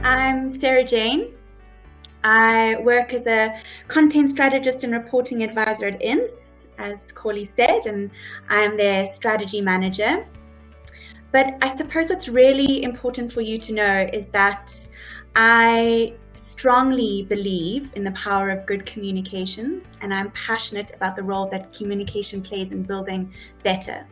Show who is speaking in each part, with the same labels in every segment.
Speaker 1: I'm Sarah Jane. I work as a content strategist and reporting advisor at INS, as Corley said, and I'm their strategy manager. But I suppose what's really important for you to know is that I strongly believe in the power of good communications, and I'm passionate about the role that communication plays in building better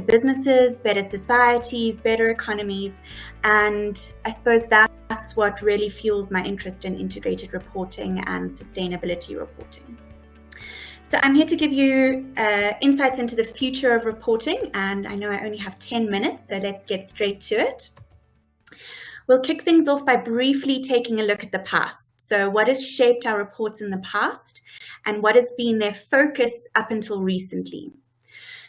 Speaker 1: businesses, better societies, better economies. And I suppose that's what really fuels my interest in integrated reporting and sustainability reporting. So I'm here to give you insights into the future of reporting, and I know I only have 10 minutes, so let's get straight to it. We'll kick things off by briefly taking a look at the past. So what has shaped our reports in the past, and what has been their focus up until recently?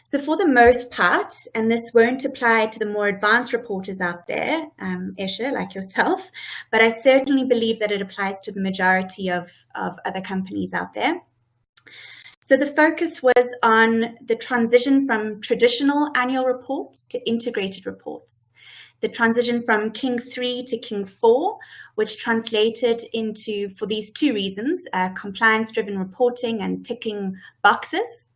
Speaker 1: So for the most part, and this won't apply to the more advanced reporters out there, Esha, like yourself, but I certainly believe that it applies to the majority of other companies out there. So the focus was on the transition from traditional annual reports to integrated reports, the transition from King 3 to King 4, which translated into, for these two reasons, compliance-driven reporting and ticking boxes,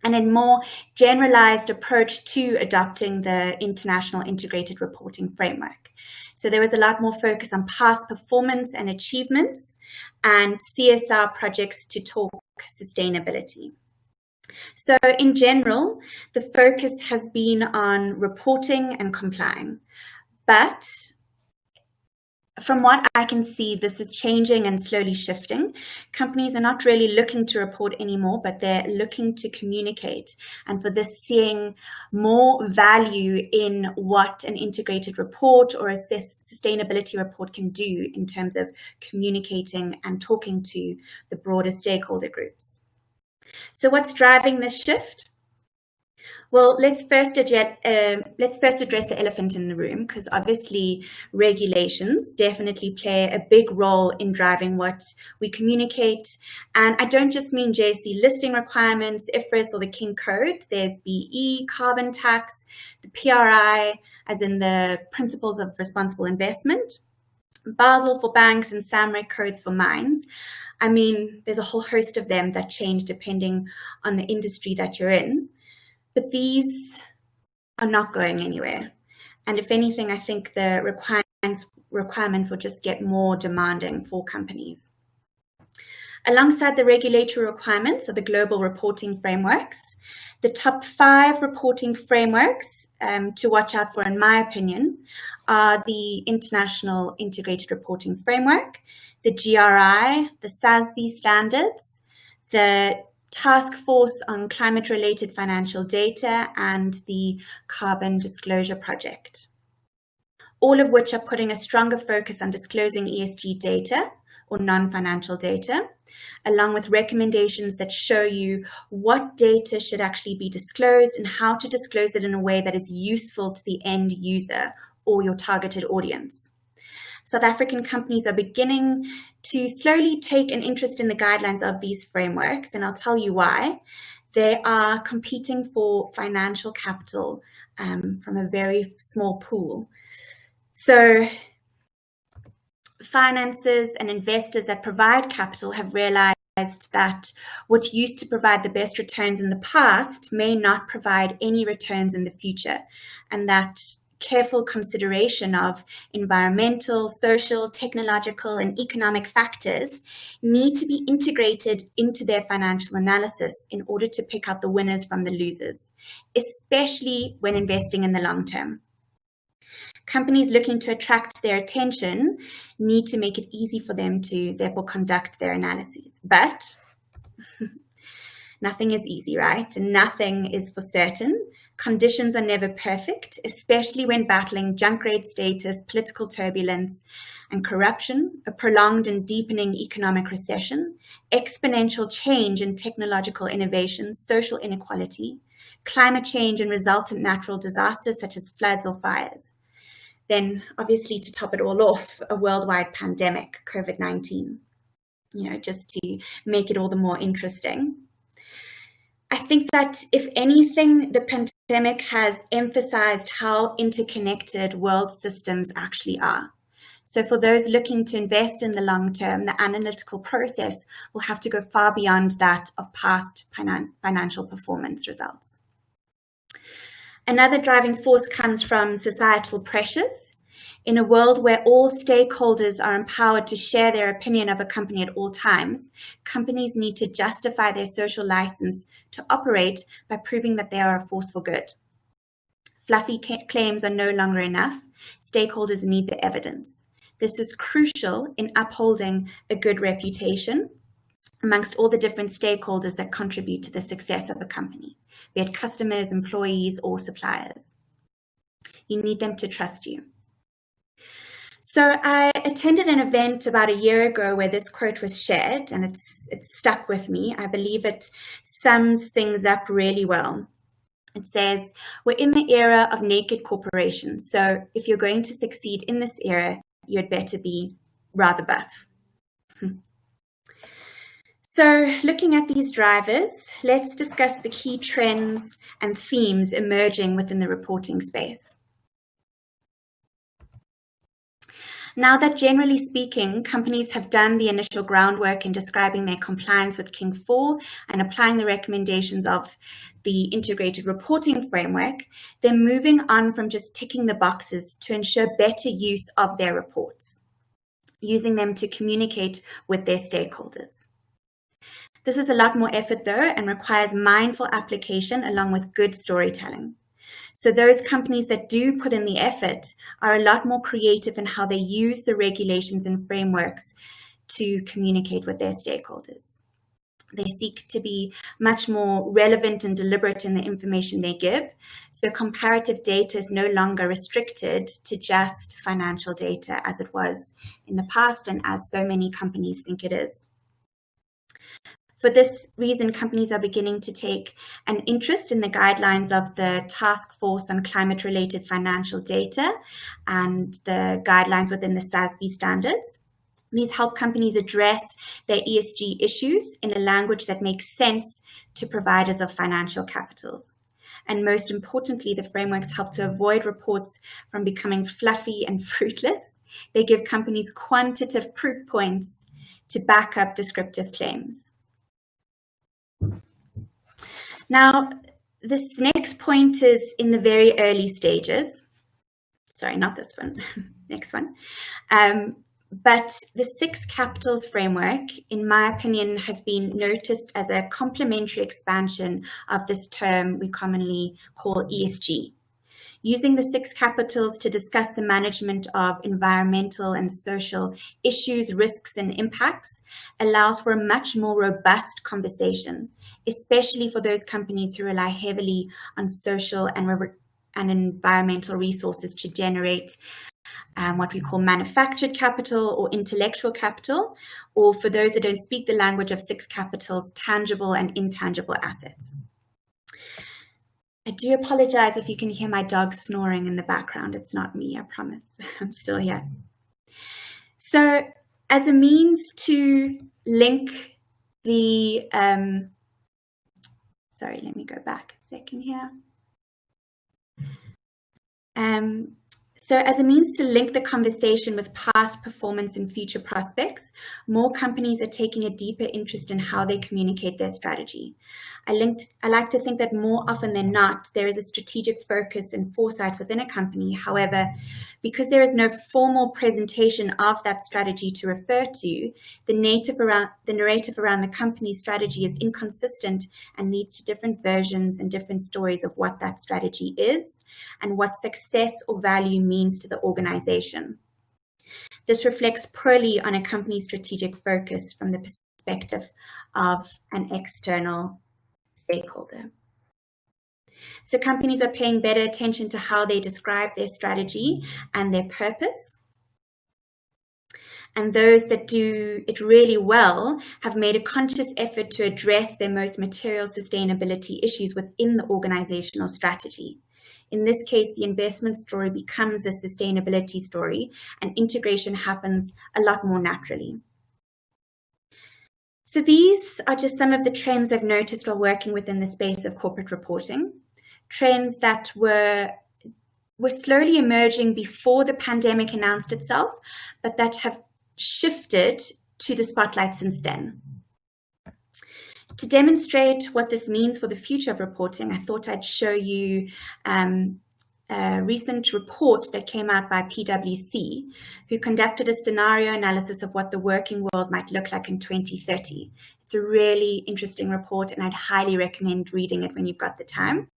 Speaker 1: and a more generalized approach to adopting the International Integrated Reporting Framework. So there was a lot more focus on past performance and achievements and CSR projects to talk sustainability. So in general, the focus has been on reporting and complying. But from what I can see, this is changing and slowly shifting. Companies are not really looking to report anymore, but they're looking to communicate. And for this, seeing more value in what an integrated report or a sustainability report can do in terms of communicating and talking to the broader stakeholder groups. So what's driving this shift? Well, let's first address the elephant in the room, because obviously regulations definitely play a big role in driving what we communicate. And I don't just mean JSE listing requirements, IFRS, or the King Code. There's BE, carbon tax, the PRI, as in the Principles of Responsible Investment, Basel for banks, and SAMREC codes for mines. I mean, there's a whole host of them that change depending on the industry that you're in. But these are not going anywhere. And if anything, I think the requirements will just get more demanding for companies. Alongside the regulatory requirements of the global reporting frameworks, the top 5 reporting frameworks to watch out for, in my opinion, are the International Integrated Reporting Framework, the GRI, the SASB standards, the Task Force on Climate-Related Financial Data, and the Carbon Disclosure Project, all of which are putting a stronger focus on disclosing ESG data or non-financial data, along with recommendations that show you what data should actually be disclosed and how to disclose it in a way that is useful to the end user or your targeted audience. South African companies are beginning to slowly take an interest in the guidelines of these frameworks, and I'll tell you why. They are competing for financial capital from a very small pool. So finances and investors that provide capital have realized that what used to provide the best returns in the past may not provide any returns in the future, and that careful consideration of environmental, social, technological, and economic factors need to be integrated into their financial analysis in order to pick out the winners from the losers, especially when investing in the long term. Companies looking to attract their attention need to make it easy for them to therefore conduct their analyses. But nothing is easy, right? And nothing is for certain. Conditions are never perfect, especially when battling junk rate status, political turbulence, and corruption, a prolonged and deepening economic recession, exponential change in technological innovations, social inequality, climate change and resultant natural disasters such as floods or fires. Then, obviously, to top it all off, a worldwide pandemic, COVID-19, just to make it all the more interesting. I think that, if anything, the pandemic has emphasized how interconnected world systems actually are. So for those looking to invest in the long term, the analytical process will have to go far beyond that of past financial performance results. Another driving force comes from societal pressures. In a world where all stakeholders are empowered to share their opinion of a company at all times, companies need to justify their social license to operate by proving that they are a force for good. Fluffy claims are no longer enough. Stakeholders need the evidence. This is crucial in upholding a good reputation amongst all the different stakeholders that contribute to the success of a company, be it customers, employees, or suppliers. You need them to trust you. So I attended an event about a year ago where this quote was shared, and it's stuck with me. I believe it sums things up really well. It says, we're in the era of naked corporations. So if you're going to succeed in this era, you'd better be rather buff. So looking at these drivers, let's discuss the key trends and themes emerging within the reporting space. Now that generally speaking, companies have done the initial groundwork in describing their compliance with King IV and applying the recommendations of the integrated reporting framework, they're moving on from just ticking the boxes to ensure better use of their reports, using them to communicate with their stakeholders. This is a lot more effort though and requires mindful application along with good storytelling. So those companies that do put in the effort are a lot more creative in how they use the regulations and frameworks to communicate with their stakeholders. They seek to be much more relevant and deliberate in the information they give. So comparative data is no longer restricted to just financial data as it was in the past and as so many companies think it is. For this reason, companies are beginning to take an interest in the guidelines of the Task Force on Climate-Related Financial Data and the guidelines within the SASB standards. These help companies address their ESG issues in a language that makes sense to providers of financial capitals. And most importantly, the frameworks help to avoid reports from becoming fluffy and fruitless. They give companies quantitative proof points to back up descriptive claims. Now, this next point is in the very early stages. Sorry, not this one, next one. But the Six Capitals framework, in my opinion, has been noticed as a complementary expansion of this term we commonly call ESG. Using the Six Capitals to discuss the management of environmental and social issues, risks, and impacts allows for a much more robust conversation, especially for those companies who rely heavily on social and environmental resources to generate what we call manufactured capital or intellectual capital, or for those that don't speak the language of Six Capitals, tangible and intangible assets. I do apologize if you can hear my dog snoring in the background. It's not me, I promise. I'm still here. So as a means to link the, sorry, let me go back a second here. So as a means to link the conversation with past performance and future prospects, more companies are taking a deeper interest in how they communicate their strategy. I like to think that more often than not, there is a strategic focus and foresight within a company. However, because there is no formal presentation of that strategy to refer to, the narrative around the company's strategy is inconsistent and leads to different versions and different stories of what that strategy is and what success or value means to the organization. This reflects poorly on a company's strategic focus from the perspective of an external stakeholder. So companies are paying better attention to how they describe their strategy and their purpose. And those that do it really well have made a conscious effort to address their most material sustainability issues within the organizational strategy. In this case, the investment story becomes a sustainability story, and integration happens a lot more naturally. So these are just some of the trends I've noticed while working within the space of corporate reporting. Trends that were were slowly emerging before the pandemic announced itself, but that have shifted to the spotlight since then. To demonstrate what this means for the future of reporting, I thought I'd show you a recent report that came out by PwC, who conducted a scenario analysis of what the working world might look like in 2030. It's a really interesting report, and I'd highly recommend reading it when you've got the time.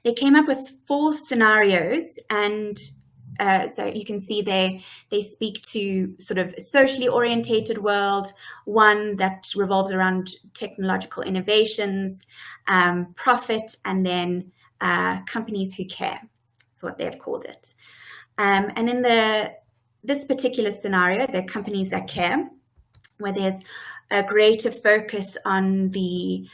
Speaker 1: They came up with 4 scenarios, and so you can see they speak to sort of a socially orientated world, one that revolves around technological innovations, profit, and then companies who care. That's what they've called it. And in this particular scenario, they're companies that care, where there's a greater focus on the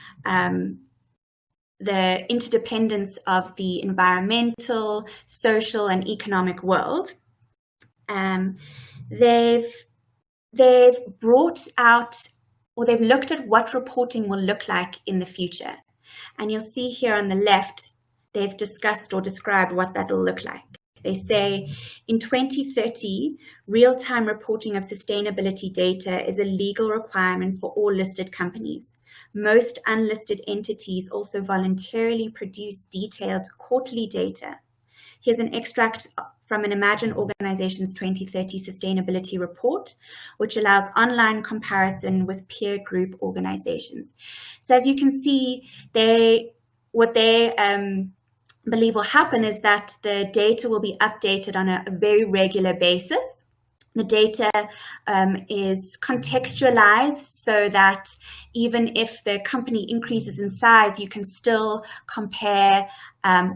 Speaker 1: interdependence of the environmental, social, and economic world. They've brought out, or they've looked at what reporting will look like in the future. And you'll see here on the left, they've discussed or described what that will look like. They say in 2030, real-time reporting of sustainability data is a legal requirement for all listed companies. Most unlisted entities also voluntarily produce detailed quarterly data. Here's an extract from an Imagine Organization's 2030 sustainability report, which allows online comparison with peer group organizations. So as you can see, what they believe will happen is that the data will be updated on a very regular basis. The data is contextualized so that even if the company increases in size, you can still compare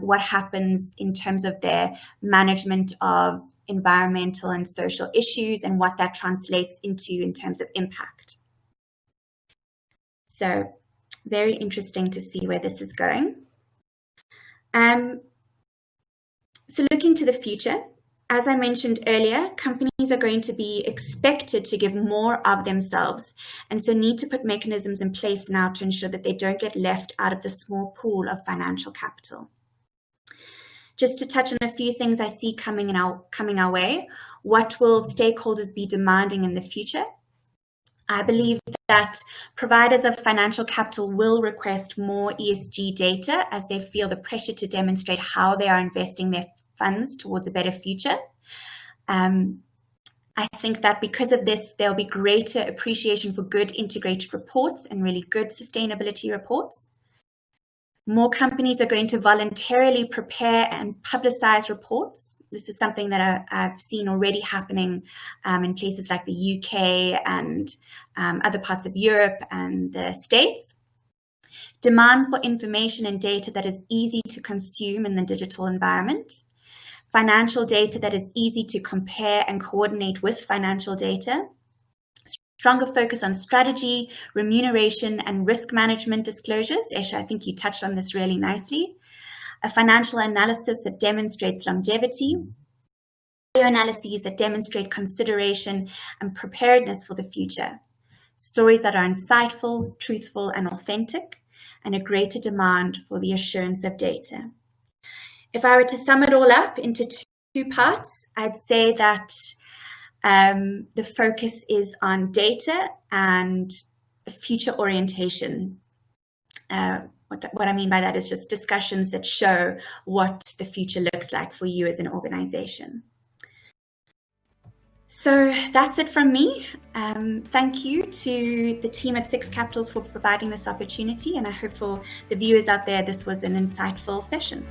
Speaker 1: what happens in terms of their management of environmental and social issues and what that translates into in terms of impact. So very interesting to see where this is going. So looking to the future, as I mentioned earlier, companies are going to be expected to give more of themselves, and so need to put mechanisms in place now to ensure that they don't get left out of the small pool of financial capital. Just to touch on a few things I see coming our way, what will stakeholders be demanding in the future? I believe that providers of financial capital will request more ESG data as they feel the pressure to demonstrate how they are investing their funds towards a better future. I think that because of this, there'll be greater appreciation for good integrated reports and really good sustainability reports. More companies are going to voluntarily prepare and publicize reports. This is something that I've seen already happening in places like the UK and other parts of Europe and the States. Demand for information and data that is easy to consume in the digital environment. Financial data that is easy to compare and coordinate with financial data. Stronger focus on strategy, remuneration, and risk management disclosures. Esha, I think you touched on this really nicely. A financial analysis that demonstrates longevity. Analyses that demonstrate consideration and preparedness for the future. Stories that are insightful, truthful, and authentic, and a greater demand for the assurance of data. If I were to sum it all up into two parts, I'd say that the focus is on data and future orientation. What I mean by that is just discussions that show what the future looks like for you as an organization. So that's it from me. Thank you to the team at Six Capitals for providing this opportunity, and I hope for the viewers out there this was an insightful session.